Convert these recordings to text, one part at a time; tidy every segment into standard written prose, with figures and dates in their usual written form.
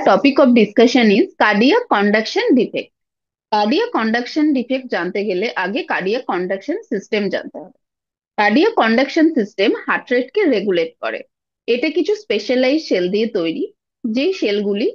topic of discussion is cardiac conduction defect. Cardiac conduction defect জানতে গেলে আগে cardiac conduction system জানতে হবে। কার্ডিয়াক কন্ডাকশন সিস্টেম হার্ট রেটকে রেগুলেট করে। এটা কিছু স্পেশালাইজ সেল দিয়ে তৈরি, যেই সেলগুলি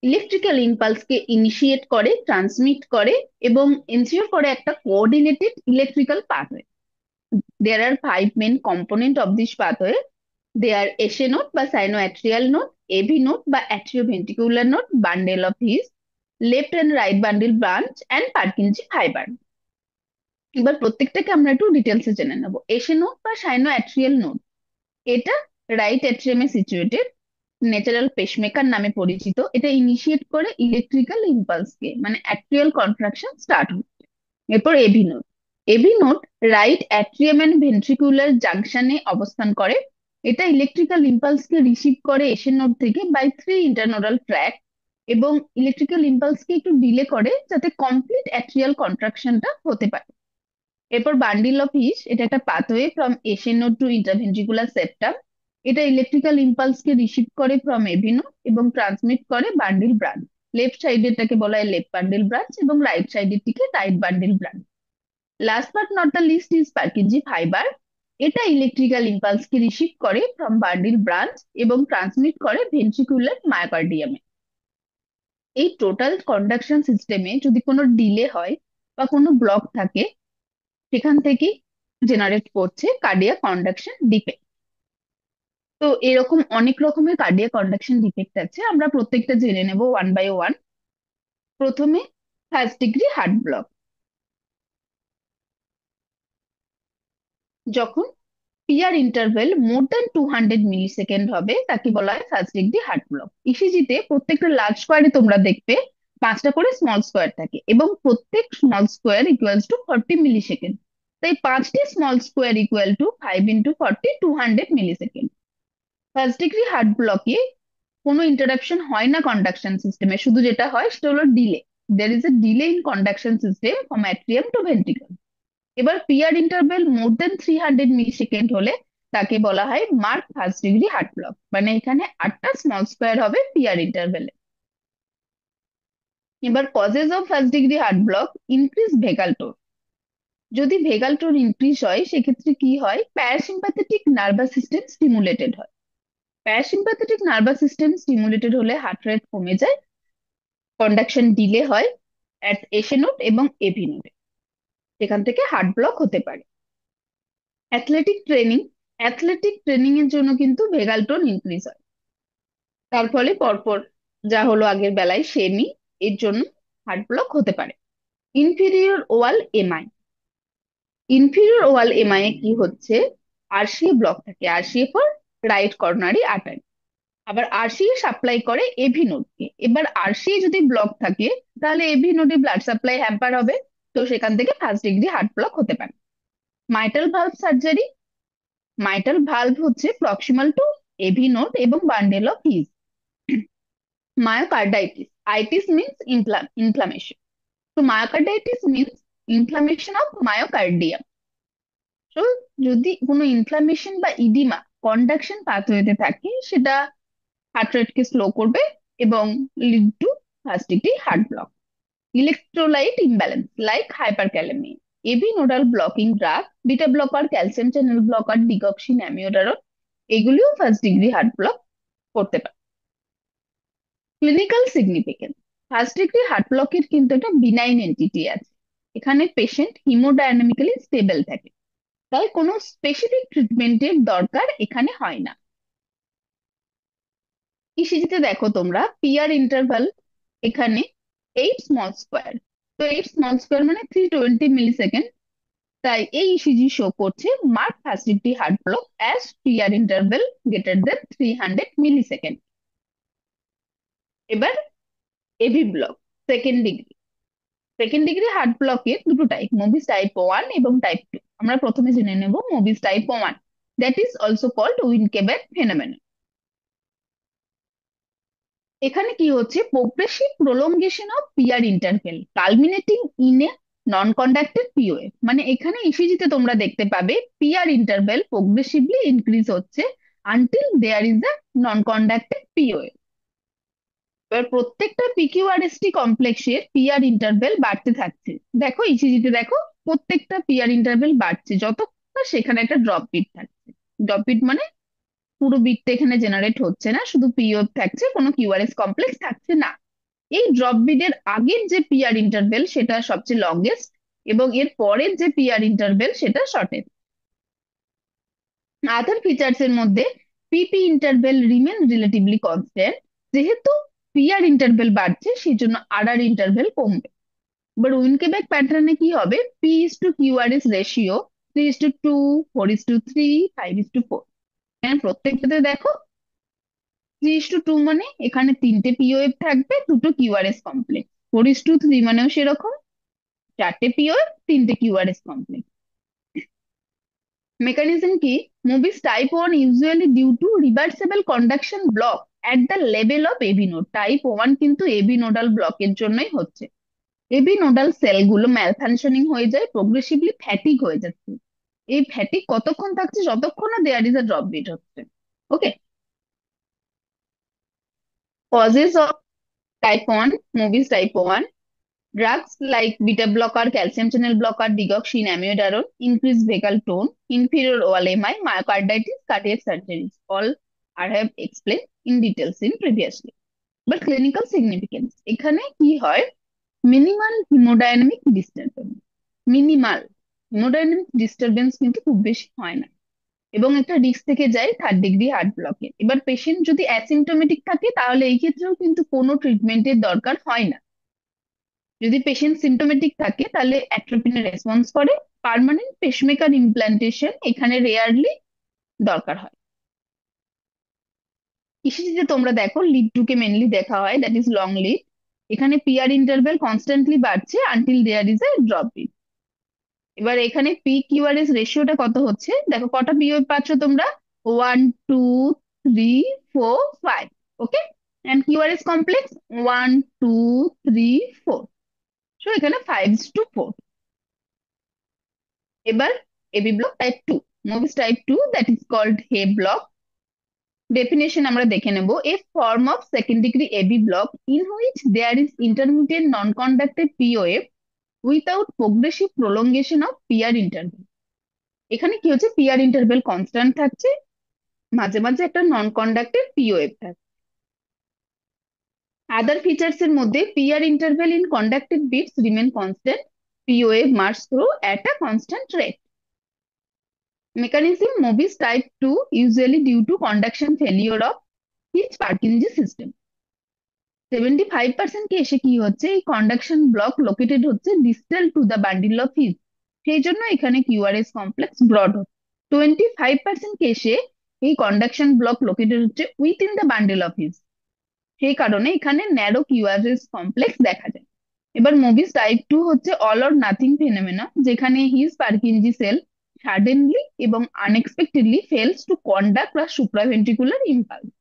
ইলেকট্রিক্যাল ইম্পালসকে ইনিশিয়েট করে, ট্রান্সমিট করে এবং এনশিওর করে একটা coordinated electrical pathway. There are five main component of this pathway. They are SA node বা sinoatrial node, AV node বা atrioventricular node, bundle of His, left and right bundle branch and Purkinje fibre. এবার প্রত্যেকটাকে আমরা একটু ডিটেলসে জেনে নেব। এসে নোড বা সাইনো অ্যাট্রিয়াল নোড, এটা রাইট অ্যাট্রিয়ামে সিচুয়েটেড, ন্যাচারাল পেসমেকার নামে পরিচিত। এটা ইনিশিয়েট করে ইলেকট্রিক্যাল ইম্পালসকে, মানে অ্যাট্রিয়াল কন্ট্রাকশন স্টার্ট হচ্ছে। এরপর AV node. AV node right atrium and ventricular জাংশনে অবস্থান করে। এটা ইলেকট্রিক্যাল ইম্পালসকে রিসিভ করে এসে নোড থেকে বাই থ্রি ইন্টারনোডাল ট্র্যাক, এবং ইলেকট্রিক্যাল ইম্পালসকে একটু ডিলে করে যাতে কমপ্লিট অ্যাট্রিয়াল কন্ট্রাকশনটা হতে পারে। এরপর বান্ডিল অফ হিস, এটা একটা pathway from SA node to interventricular septum. এটা ইলেকট্রিক্যাল ইম্পালসকে রিসিভ করে ফ্রম এবি নোড এবং ট্রান্সমিট করে বান্ডিল ব্রাঞ্চ। লেফট সাইডেরটাকে বলা হয় লেফট বান্ডিল ব্রাঞ্চ এবং রাইট সাইডের দিকে right bundle branch. Last but not the least is Purkinje fibre. এটা ইলেকট্রিক্যাল ইম্পালসকে রিসিভ করে ফ্রম বান্ডিল ব্রাঞ্চ এবং ট্রান্সমিট করে ভেন্ট্রিকুলার মায়োকার্ডিয়ামে। এই টোটাল কন্ডাকশন সিস্টেমে যদি কোনো ডিলে হয় বা কোনো ব্লক থাকে, সেখান থেকে জেনারেট করছে কার্ডিয়াক কন্ডাকশন ডিফেক্ট। তো এরকম অনেক রকমের কার্ডিয়াক কন্ডাকশন ডিফেক্ট আছে, আমরা প্রত্যেকটা জেনে নেব ওয়ান বাই ওয়ান। প্রথমে ফার্স্ট ডিগ্রি হার্ট ব্লক। যখন পিআর ইন্টারভেল মোর দ্যান 200 মিলি সেকেন্ড হবে, তাকে বলা হয় ফার্স্ট ডিগ্রি হার্ট ব্লক। ইসিজিতে প্রত্যেকটা লার্জ স্কোয়ারে তোমরা দেখবে পাঁচটা করে স্মল স্কোয়ার থাকে এবং প্রত্যেক small square equals to 40 millisecond. তাই পাঁচটি small square equal to 5 × 40, 200 millisecond. First degree heart ব্লকে কোনো ইন্টারাপশন হয় না কন্ডাকশন সিস্টেমে, শুধু যেটা হয় সেটা হলো delay. There is a delay in conduction system from atrium to ventricle. এবার PR interval more than 300 millisecond হলে তাকে বলা হয় mark first degree heart block, মানে এখানে আটটা স্মল স্কোয়ার হবে পিআর ইন্টারভেলে। এবার causes of first degree heart block, increase vagal tone. যদি ভেগাল টোন ইনক্রিজ হয় সেক্ষেত্রে কি হয়, প্যারাসিম্পাথেটিক নার্ভাস সিস্টেম স্টিমুলেটেড হয়। প্যারাসিম্পাথেটিক নার্ভাস সিস্টেম স্টিমুলেটেড হলে হার্ট রেট কমে যায়, কন্ডাকশন ডিলে হয় অ্যাট এসে নোড এবং এভি নোডে, সেখান থেকে হার্ট ব্লক হতে পারে। অ্যাথলেটিক ট্রেনিং, অ্যাথলেটিক ট্রেনিং এর জন্য কিন্তু ভেগাল টোন ইনক্রিজ হয়, তার ফলে পরপর যা হলো আগের বেলায় সেমি, এর জন্য হার্ট ব্লক হতে পারে। ইনফিরিয়র ওয়াল এমআই। ইনফিরিয়র ওয়াল এমআই এ কি হচ্ছে, আরসিএ ব্লক থাকে, RCA for right coronary artery. আবার আরসিএ সাপ্লাই করে এভি নোডকে। এবার আরসিএ যদি ব্লক থাকে তাহলে এভি নোডে ব্লাড সাপ্লাই হ্যাম্পার হবে, তো সেখান থেকে ফার্স্ট ডিগ্রি হার্ট ব্লক হতে পারে। Mitral valve surgery. Mitral valve হচ্ছে প্রক্সিমাল টু এভি নোড এবং bundle of His. Myocarditis, itis means inflammation, তো myocarditis means inflammation of myocardium. তো যদি কোনো ইনফ্লামেশন বা ইডিমা কন্ডাকশন পাথওয়েতে থাকে, সেটা হার্ট রেটকে স্লো করবে এবং lead to first degree heart block. Electrolyte imbalance like hyperkalaemia. AV nodal blocking drug, beta blocker, calcium channel blocker, digoxin, amiodarone, এগুলিও first degree heart block করতে পারে। Clinical significance, first degree heart ব্লকের কিন্তু একটা benign entity আছে। এখানে patient haemodynamically stable থাকে, তাই কোনো স্পেসিফিক ট্রিটমেন্টের দরকার এখানে হয় না। ইসিজিতে দেখো তোমরা পিআর ইন্টারভাল এখানে 8 স্মল স্কোয়ার, তো 8 স্মল স্কোয়ার মানে 320 মিলি সেকেন্ড। তাই এই ইসিজি শো করছে mark first degree heart block as PR interval greater than 300 millisecond. এবার AV block, second degree. Second degree heart ব্লকের দুটো টাইপ, মুভিস টাইপ 1 এবং টাইপ 2। আমরা প্রথমে জেনে নেব Mobitz type 1, that is also called Wenckebach phenomenon. এখানে কি হচ্ছে, progressive prolongation of PR interval culminating in a non conducted P wave. মানে এখানে ইসিজিতে তোমরা দেখতে পাবে পিআর ইন্টারভেল প্রোগ্রেসিভলি ইনক্রিজ হচ্ছে until there is a non conducted P wave. এবার প্রত্যেকটা পিকিউআরএসটি কমপ্লেক্সের পিআর ইন্টারভেল বাড়তে থাকছে। দেখো ইসিজিতে দেখো, প্রত্যেকটা পিআর ইন্টারভেল বাড়ছে যতক্ষণ না সেখানে একটা ড্রপ বিট থাকছে। ড্রপ বিট মানে পুরো বিটটা এখানে জেনারেট হচ্ছে না, শুধু পিও থাকছে, কোনো কিউআরএস কমপ্লেক্স থাকছে না। এই ড্রপ বিটের আগের যে পিআর ইন্টারভেল সেটা সবচেয়ে লংগেস্ট, এবং এর পরের যে পিআর ইন্টারভেল সেটা শর্টেস্ট। আদার ফিচার্স এর মধ্যে পিপি ইন্টারভেল রিমেন রিলেটিভলি কনস্ট্যান্ট। যেহেতু পিআর ইন্টারভেল বাড়ছে সেই জন্য আরআর ইন্টারভেল কমবে। এবার উইনকেবেক প্যাটার্নে কি হবে, P is to QRS ratio 3:2, 4:3, 5:4। এখানে প্রত্যেকটাতে দেখো 3:2 মানে এখানে তিনটে পিওএফ থাকবে, দুটো কিউআরএস কমপ্লেক্স। 4:3 মানেও সেরকম, চারটে পিওএফ, তিনটে কিউআরএস কমপ্লেক্স। Mechanism কি, movies type 1 usually due to reversible conduction block at the level of AB node. Type 1 কিন্তু এবি নোডাল ব্লকের জন্যই হচ্ছে। এবি নোডাল সেলগুলো ম্যালফাংশনিং হয়ে যায়, প্রোগ্রেসিভলি ফ্যাটিক হয়ে যাচ্ছে। এই ফ্যাটিক কতক্ষণ থাকছে, যতক্ষণ না there is a drop beat হচ্ছে। Okay, causes of type 1 Mobitz type 1: drugs like beta blocker, calcium channel blocker, digoxin, amiodarone, increased vagal tone, inferior OLMI, myocarditis, cardiac surgeries. All I have explained in details in previously. But clinical significance, এখানে কি হয়, minimal haemodynamic disturbance. Minimal haemodynamic disturbance কিন্তু খুব বেশি হয় না, এবং একটা রিস্ক থেকে যায় 3rd ডিগ্রি হার্ট ব্লকে। এবার পেশেন্ট যদি অ্যাসিমটোমেটিক থাকে তাহলে এই ক্ষেত্রেও কিন্তু কোনো ট্রিটমেন্টের দরকার হয় না। যদি পেশেন্ট সিমটোমেটিক থাকে তাহলে অ্যাট্রোপিনে রেসপন্স করে। পার্মানেন্ট পেসমেকার ইমপ্ল্যান্টেশন এখানে রেয়ারলি দরকার হয়। ইসিজিতে তোমরা দেখো লিড টু কে মেনলি দেখা হয়, দ্যাট ইজ লং লিড। এখানে পিআর ইন্টারভেল কনস্ট্যান্টলি বাড়ছে until there is a drop beat. এবার এখানে পি কিউআরএস রেশিওটা কত হচ্ছে, দেখো কটা পিও পাচ্ছ তোমরা, 1, 2, 3, 4, 5। Okay, and QRS complex 1, 2, 3, 4। So এখানে 5:4। এবার AV block type 2, Mobitz type 2, that is called hay block. Definition আমরা দেখে নেব, a form of second degree AV block in which there is intermittent non conducted P wave without progressive prolongation of PR interval. এখানে কি হচ্ছে, PR interval constant থাকছে, মাঝে মাঝে একটা নন কন্ডাক্টেড পিওএফ থাকছে। আদার ফিচার্স এর মধ্যে PR interval in conducted beats remain constant, P of march through at a constant rate. Mechanism, Mobius type 2 usually due to conduction failure of his Purkinje system. 75% কেসে কি হচ্ছে, এই কন্ডাকশন ব্লক লোকেটেড হচ্ছে distal to the bundle of his, সেই জন্য এখানে QRS complex broad হচ্ছে। 25% কেসে এই কন্ডাকশন ব্লক লোকেটেড হচ্ছে within the bundle of his, সেই কারণে এখানে ন্যারো কিউআরএস কমপ্লেক্স দেখা যায়। এবার মুভিস টাইপ 2 হচ্ছে অল অর নাথিং ফেনোমেনা, যেখানে হিজ পার্কিনজি সেল সাডেনলি এবং আনএক্সপেক্টেডলি ফেলস টু কন্ডাক্ট বা সুপ্রাভেন্ট্রিকুলার ইম্পালস।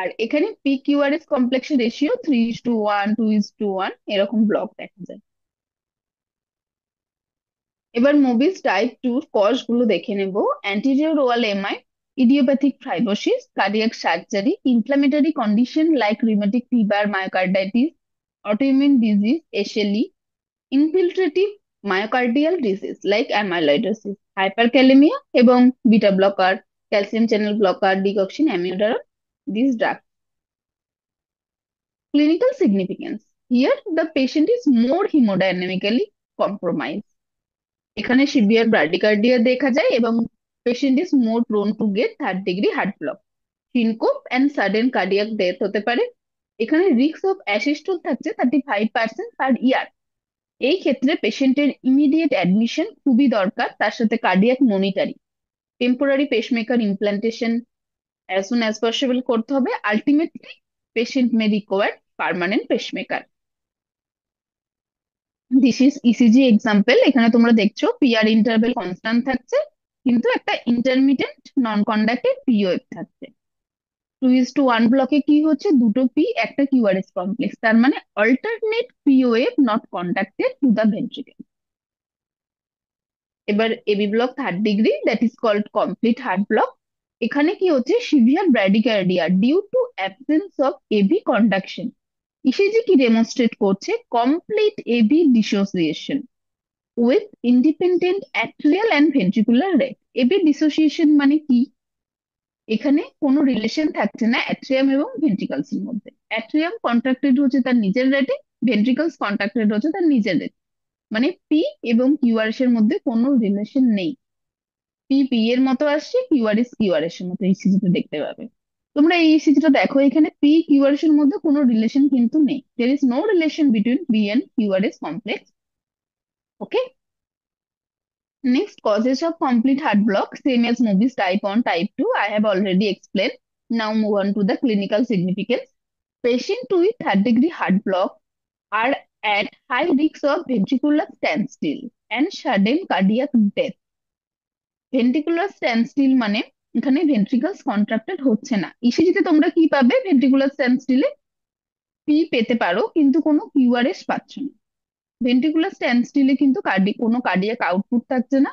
আর এখানে পি কিউআরএস কমপ্লেক্স রেশিও 3:1, 2:1 এরকম ব্লক দেখা যায়। এবার মুভিস টাইপ 2 কজ গুলো দেখে নেব, anterior wall MI, idiopathic fibrosis, cardiac surgery, inflammatory condition like rheumatic fever, myocarditis, autoimmune disease, SLE, infiltrative myocardial disease like amyloidosis, hyperkalemia এবং beta blocker, calcium channel blocker, digoxin, amiodarone, these drugs. Clinical significance. Here the patient is more hemodynamically compromised. এখানে severe bradycardia দেখা যায় এবং patient is more prone to get 3rd degree heart block. Syncope and sudden cardiac death হতে পারে। এখানে risk of অ্যাসিস্টোল থাকছে 35% পার ইয়ার। এই ক্ষেত্রে পেশেন্টের ইমিডিয়েট অ্যাডমিশন খুবই দরকার, তার সাথে cardiac monitoring. Temporary pacemaker implantation as soon as possible করতে হবে। Ultimately patient May require permanent pacemaker. This is ECG example. এখানে তোমরা দেখছো পিআর ইন্টারভেল কনস্ট্যান্ট থাকছে, কিন্তু একটা ইন্টারমিটেন্ট নন কন্ডাক্টেড পিওএফ থাকছে। 2:1 ব্লকে কি হচ্ছে, দুটো পি একটা কিউআরএস কমপ্লেক্স, তার মানে alternate POF not conducted to the ventricle. এবার AV block 3rd degree, that is called complete heart block. এখানে কি হচ্ছে, severe bradycardia due to absence of AV conduction. ECG কি ডেমনস্ট্রেট করছে, complete AV dissociation with independent atrial and ventricular rate. AV dissociation মানে কি, এখানে কোনো relation থাকছে না অ্যাট্রিয়াম এবং ভেন্ট্রিকলস এর মধ্যে। অ্যাট্রিয়াম কন্ট্রাক্টেড হচ্ছে তার নিজের রেটে, ভেন্ট্রিকলস কন্ট্রাক্টেড হচ্ছে তার নিজের রেটে, মানে পি এবং কিউআরএস এর মধ্যে কোনো রিলেশন নেই। পি পি এর মতো আসছে, কিউআরএস কিউআরএস এর মতো ইসিজি তে দেখতে পাবে। তোমরা এই ইসিজিটা দেখো, এখানে পি কিউআরএস এর মধ্যে কোনো রিলেশন কিন্তু নেই, there is no relation between P and QRS complex. Okay. Next, causes of complete heart block, same as movies type 1, type 2. I have already explained. Now move on to the clinical significance. Patient with third-degree heart block are at high risk of ventricular standstill and sudden cardiac death. Ventricular standstill মানে এখানে ভেন্ট্রিকলস contracted হচ্ছে না। ইসিজিতে তোমরা কি পাবে, ventricular স্ট্যান্ডস্টিলে P পেতে পারো কিন্তু কোনো কিউআরএস পাচ্ছ না। ভেন্ট্রিকুলার স্ট্যান্ডস্টিলে কিন্তু কোনো কার্ডিয়াক আউটপুট থাকছে না,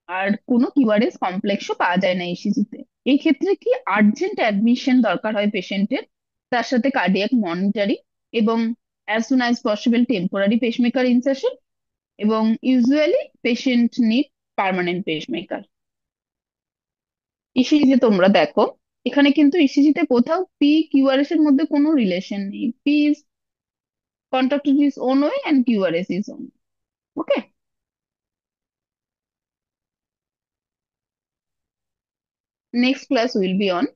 আর কোনো কিউআরএস কমপ্লেক্সও পাওয়া যায় না ইসিজিতে। এই ক্ষেত্রে কি আর্জেন্ট অ্যাডমিশন দরকার হয় পেশেন্টের, তার সাথে কার্ডিয়াক মনিটরিং, এবং as soon as possible temporary pacemaker insertion, এবং usually patient need permanent pacemaker. ECG তোমরা দেখো, এখানে কিন্তু ইসিজিতে কোথাও পি কিউআরএস এর মধ্যে কোনো রিলেশন নেই। P is contracted is own way and QRS is own. Okay. Next class will be on